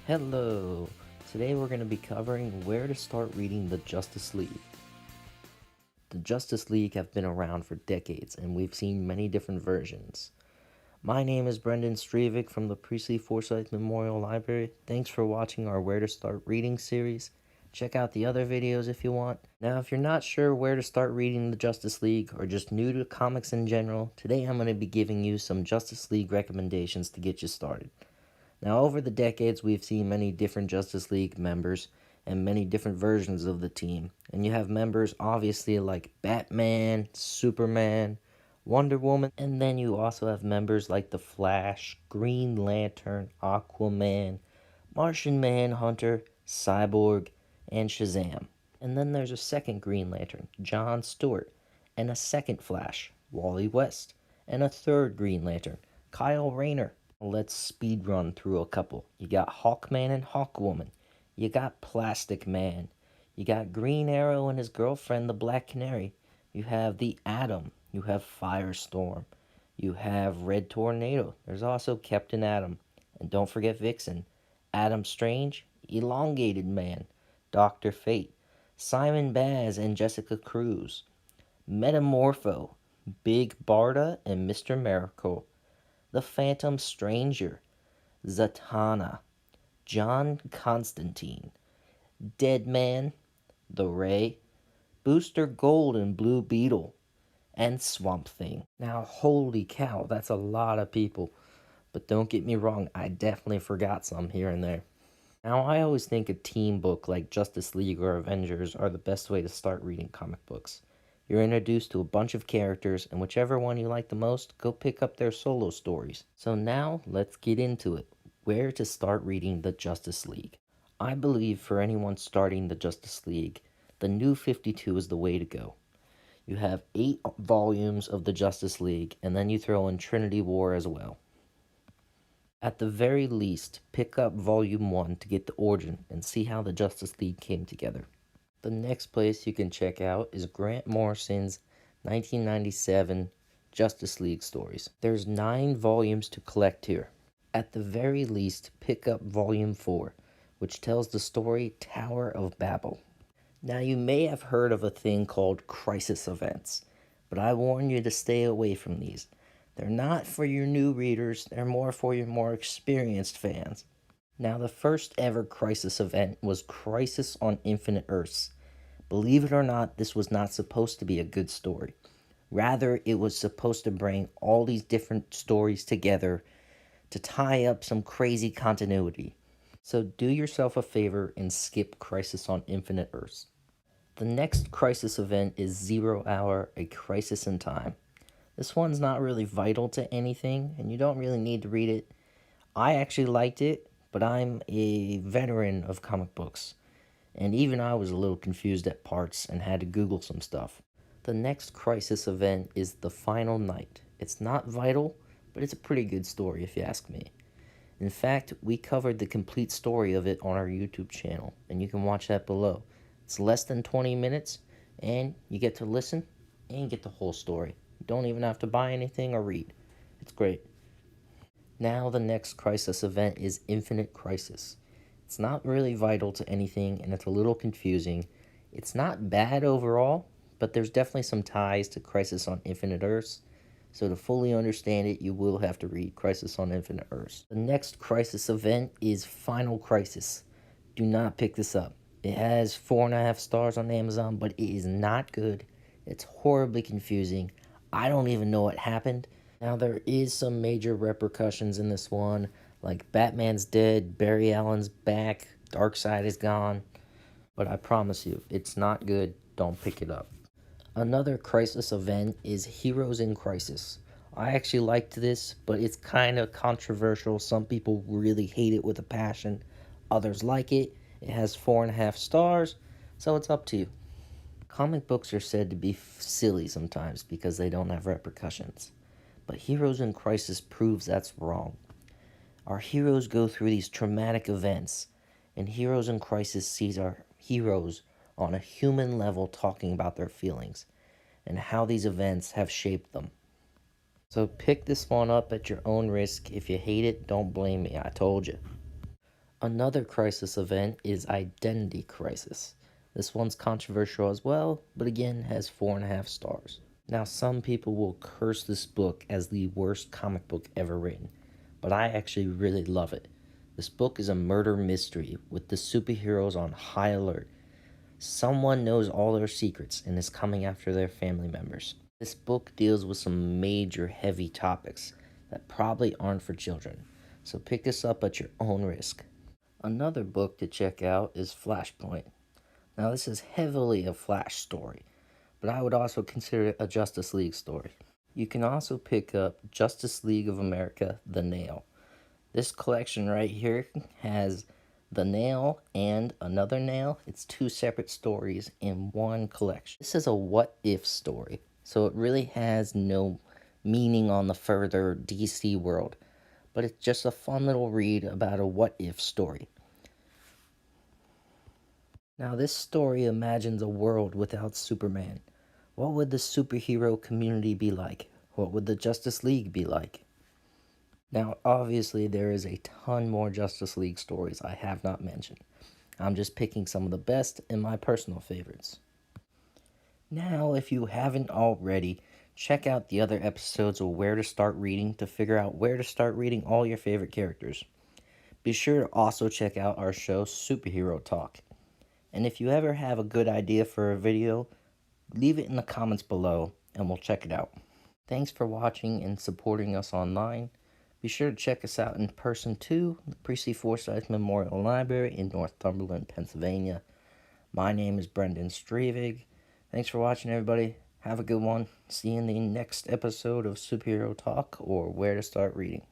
Hello! Today we're going to be covering where to start reading the Justice League. The Justice League have been around for decades and we've seen many different versions. My name is Brendan Strevick from the Priestley Forsyth Memorial Library. Thanks for watching our Where to Start Reading series. Check out the other videos if you want. Now, if you're not sure where to start reading the Justice League or just new to comics in general, today I'm going to be giving you some Justice League recommendations to get you started. Now, over the decades, we've seen many different Justice League members and many different versions of the team. And you have members, obviously, like Batman, Superman, Wonder Woman, and then you also have members like The Flash, Green Lantern, Aquaman, Martian Manhunter, Cyborg, and Shazam. And then there's a second Green Lantern, John Stewart, and a second Flash, Wally West, and a third Green Lantern, Kyle Rayner. Let's speed run through a couple. You got Hawkman and Hawkwoman. You got Plastic Man. You got Green Arrow and his girlfriend, the Black Canary. You have the Atom. You have Firestorm. You have Red Tornado. There's also Captain Atom. And don't forget Vixen. Adam Strange, Elongated Man, Dr. Fate, Simon Baz and Jessica Cruz, Metamorpho, Big Barda and Mr. Miracle, the Phantom Stranger, Zatanna, John Constantine, Deadman, The Ray, Booster Gold and Blue Beetle, and Swamp Thing. Now, holy cow, that's a lot of people. But don't get me wrong, I definitely forgot some here and there. Now, I always think a team book like Justice League or Avengers are the best way to start reading comic books. You're introduced to a bunch of characters, and whichever one you like the most, go pick up their solo stories. So now, let's get into it. Where to start reading the Justice League? I believe for anyone starting the Justice League, the New 52 is the way to go. You have 8 volumes of the Justice League, and then you throw in Trinity War as well. At the very least, pick up Volume 1 to get the origin and see how the Justice League came together. The next place you can check out is Grant Morrison's 1997 Justice League stories. There's 9 volumes to collect here. At the very least, pick up Volume 4, which tells the story Tower of Babel. Now, you may have heard of a thing called crisis events, but I warn you to stay away from these. They're not for your new readers, they're more for your more experienced fans. Now, the first ever crisis event was Crisis on Infinite Earths. Believe it or not, this was not supposed to be a good story. Rather, it was supposed to bring all these different stories together to tie up some crazy continuity. So do yourself a favor and skip Crisis on Infinite Earths. The next crisis event is 0 Hour, A Crisis in Time. This one's not really vital to anything, and you don't really need to read it. I actually liked it, but I'm a veteran of comic books, and even I was a little confused at parts and had to Google some stuff. The next crisis event is The Final Night. It's not vital, but it's a pretty good story if you ask me. In fact, we covered the complete story of it on our YouTube channel, and you can watch that below. It's less than 20 minutes, and you get to listen and get the whole story. You don't even have to buy anything or read. It's great. Now the next crisis event is Infinite Crisis. It's not really vital to anything, and it's a little confusing. It's not bad overall, but there's definitely some ties to Crisis on Infinite Earths. So to fully understand it, you will have to read Crisis on Infinite Earths. The next crisis event is Final Crisis. Do not pick this up. It has 4.5 stars on Amazon, but it is not good. It's horribly confusing. I don't even know what happened. Now, there is some major repercussions in this one, like Batman's dead, Barry Allen's back, Darkseid is gone. But I promise you, it's not good. Don't pick it up. Another crisis event is Heroes in Crisis. I actually liked this, but it's kind of controversial. Some people really hate it with a passion. Others like it. It has 4.5 stars, so it's up to you. Comic books are said to be silly sometimes because they don't have repercussions. But Heroes in Crisis proves that's wrong. Our heroes go through these traumatic events, and Heroes in Crisis sees our heroes on a human level talking about their feelings and how these events have shaped them. So pick this one up at your own risk. If you hate it, don't blame me. I told you. Another crisis event is Identity Crisis. This one's controversial as well, but again has 4.5 stars. Now, some people will curse this book as the worst comic book ever written, but I actually really love it. This book is a murder mystery with the superheroes on high alert. Someone knows all their secrets and is coming after their family members. This book deals with some major heavy topics that probably aren't for children, so pick this up at your own risk. Another book to check out is Flashpoint. Now, this is heavily a Flash story, but I would also consider it a Justice League story. You can also pick up Justice League of America, The Nail. This collection right here has The Nail and Another Nail. It's two separate stories in one collection. This is a what if story, so it really has no meaning on the further DC world, but it's just a fun little read about a what if story. Now, this story imagines a world without Superman. What would the superhero community be like? What would the Justice League be like? Now, obviously, there is a ton more Justice League stories I have not mentioned. I'm just picking some of the best and my personal favorites. Now, if you haven't already, check out the other episodes of Where to Start Reading to figure out where to start reading all your favorite characters. Be sure to also check out our show, Superhero Talk. And if you ever have a good idea for a video, leave it in the comments below and we'll check it out. Thanks for watching and supporting us online. Be sure to check us out in person too, the Precy Forsyth Memorial Library in Northumberland, Pennsylvania. My name is Brendan Stravig. Thanks for watching, everybody. Have a good one. See you in the next episode of Superhero Talk or Where to Start Reading.